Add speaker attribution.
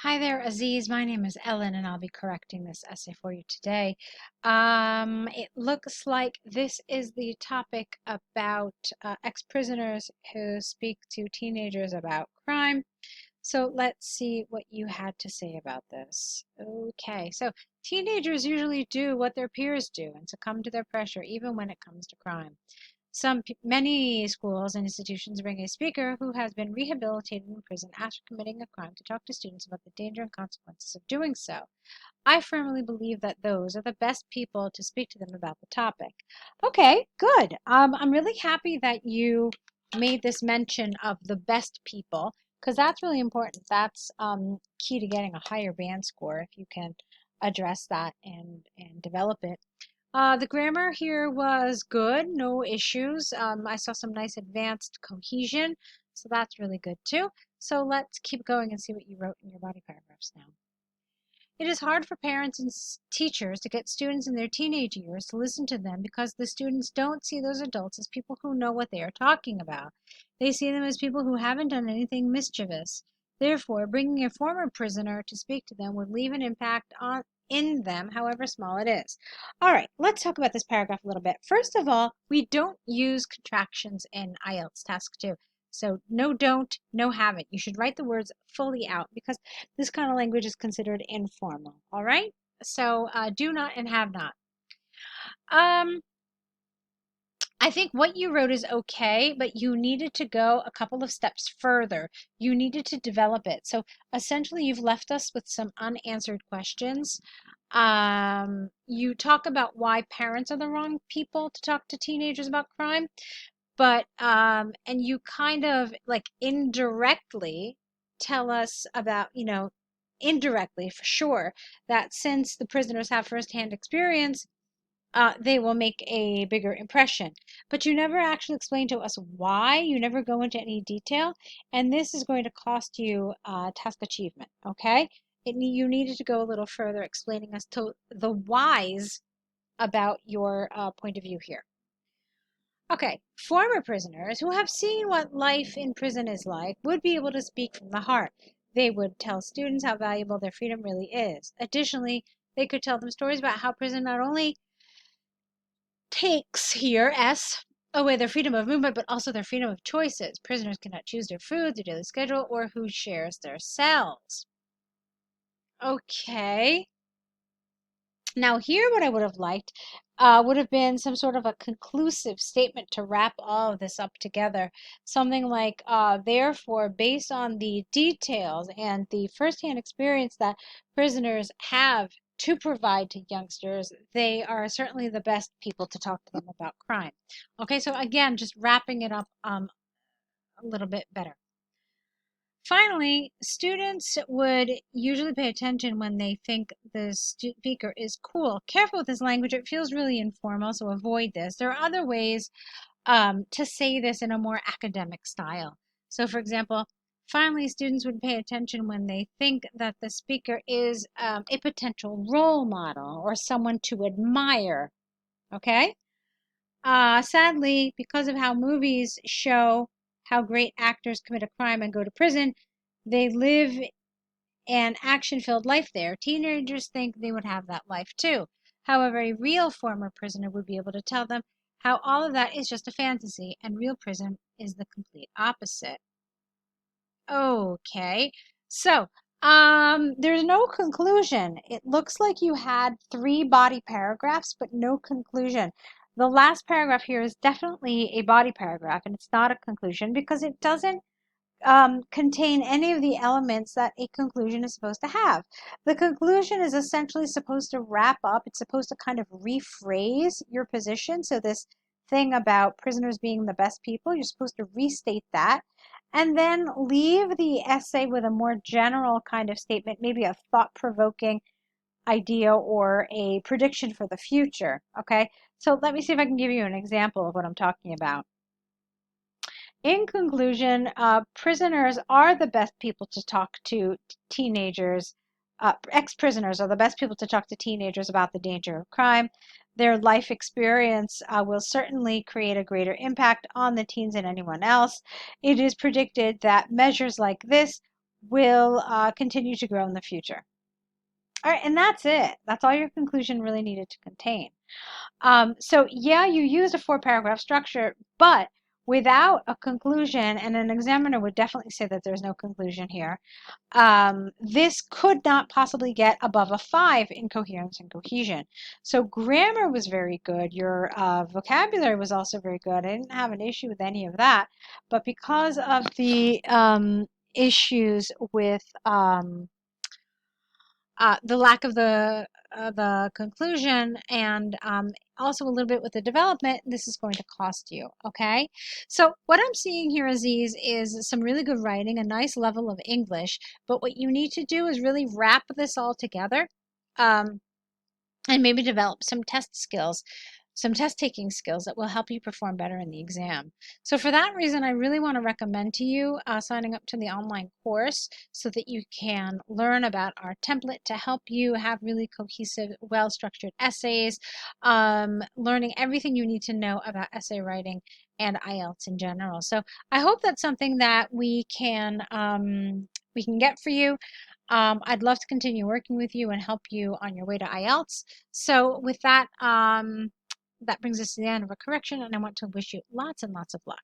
Speaker 1: Hi there, Aziz. My name is Ellen, and I'll be correcting this essay for you today. It looks like this is the topic about ex-prisoners who speak to teenagers about crime. So let's see what you had to say about this. Okay, so teenagers usually do what their peers do and succumb to their pressure, even when it comes to crime. Many schools and institutions bring a speaker who has been rehabilitated in prison after committing a crime to talk to students about the danger and consequences of doing so. I firmly believe that those are the best people to speak to them about the topic. Okay, good. I'm really happy that you made this mention of the best people because that's really important. That's key to getting a higher band score if you can address that and develop it. The grammar here was good, no issues. I saw some nice advanced cohesion, so that's really good too. So let's keep going and see what you wrote in your body paragraphs now. It is hard for parents and teachers to get students in their teenage years to listen to them because the students don't see those adults as people who know what they are talking about. They see them as people who haven't done anything mischievous. Therefore, bringing a former prisoner to speak to them would leave an impact in them, however small it is. All right, let's talk about this paragraph a little bit. First of all, we don't use contractions in IELTS Task 2. So no don't, no haven't. You should write the words fully out because this kind of language is considered informal. All right? So do not and have not. Um, I think what you wrote is okay, but you needed to go a couple of steps further. You needed to develop it. So essentially, you've left us with some unanswered questions. You talk about why parents are the wrong people to talk to teenagers about crime, but and you kind of like indirectly tell us about, indirectly for sure, that since the prisoners have firsthand experience, they will make a bigger impression. But you never actually explain to us why. You never go into any detail, and this is going to cost you task achievement. Okay, you needed to go a little further, explaining us to the whys about your point of view here. Okay, former prisoners who have seen what life in prison is like would be able to speak from the heart. They would tell students how valuable their freedom really is. Additionally, they could tell them stories about how prison not only takes here, S, away their freedom of movement, but also their freedom of choices. Prisoners cannot choose their food, their daily schedule, or who shares their cells. Okay. Now, here, what I would have liked would have been some sort of a conclusive statement to wrap all of this up together. Something like, therefore, based on the details and the firsthand experience that prisoners have to provide to youngsters, they are certainly the best people to talk to them about crime. Okay, so again, just wrapping it up a little bit better. Finally, students would usually pay attention when they think the speaker is cool. Careful with this language, it feels really informal, so avoid this. There are other ways to say this in a more academic style. So, for example, finally, students would pay attention when they think that the speaker is a potential role model or someone to admire. Okay? Sadly, because of how movies show how great actors commit a crime and go to prison, they live an action-filled life there. Teenagers think they would have that life too. However, a real former prisoner would be able to tell them how all of that is just a fantasy and real prison is the complete opposite. Okay, so there's no conclusion. It looks like you had 3 body paragraphs, but no conclusion. The last paragraph here is definitely a body paragraph, and it's not a conclusion because it doesn't contain any of the elements that a conclusion is supposed to have. The conclusion is essentially supposed to wrap up, it's supposed to kind of rephrase your position. So this thing about prisoners being the best people, you're supposed to restate that and then leave the essay with a more general kind of statement, maybe a thought-provoking idea or a prediction for the future. Okay, so let me see if I can give you an example of what I'm talking about. In conclusion, prisoners are the best people to talk to teenagers. Ex-prisoners are the best people to talk to teenagers about the danger of crime. Their life experience will certainly create a greater impact on the teens than anyone else. It is predicted that measures like this will continue to grow in the future. All right, and that's it. That's all your conclusion really needed to contain. So yeah, you used a 4-paragraph structure, but without a conclusion, and an examiner would definitely say that there's no conclusion here, this could not possibly get above a 5 in coherence and cohesion. So grammar was very good. Your vocabulary was also very good. I didn't have an issue with any of that, but because of the issues with the lack of the conclusion, and also a little bit with the development, this is going to cost you, okay? So what I'm seeing here, Aziz, is some really good writing, a nice level of English, but what you need to do is really wrap this all together, and maybe develop some test skills, some test taking skills that will help you perform better in the exam. So for that reason, I really want to recommend to you signing up to the online course so that you can learn about our template to help you have really cohesive, well-structured essays, learning everything you need to know about essay writing and IELTS in general. So I hope that's something that we can get for you. I'd love to continue working with you and help you on your way to IELTS. So with that, that brings us to the end of a correction, and I want to wish you lots and lots of luck.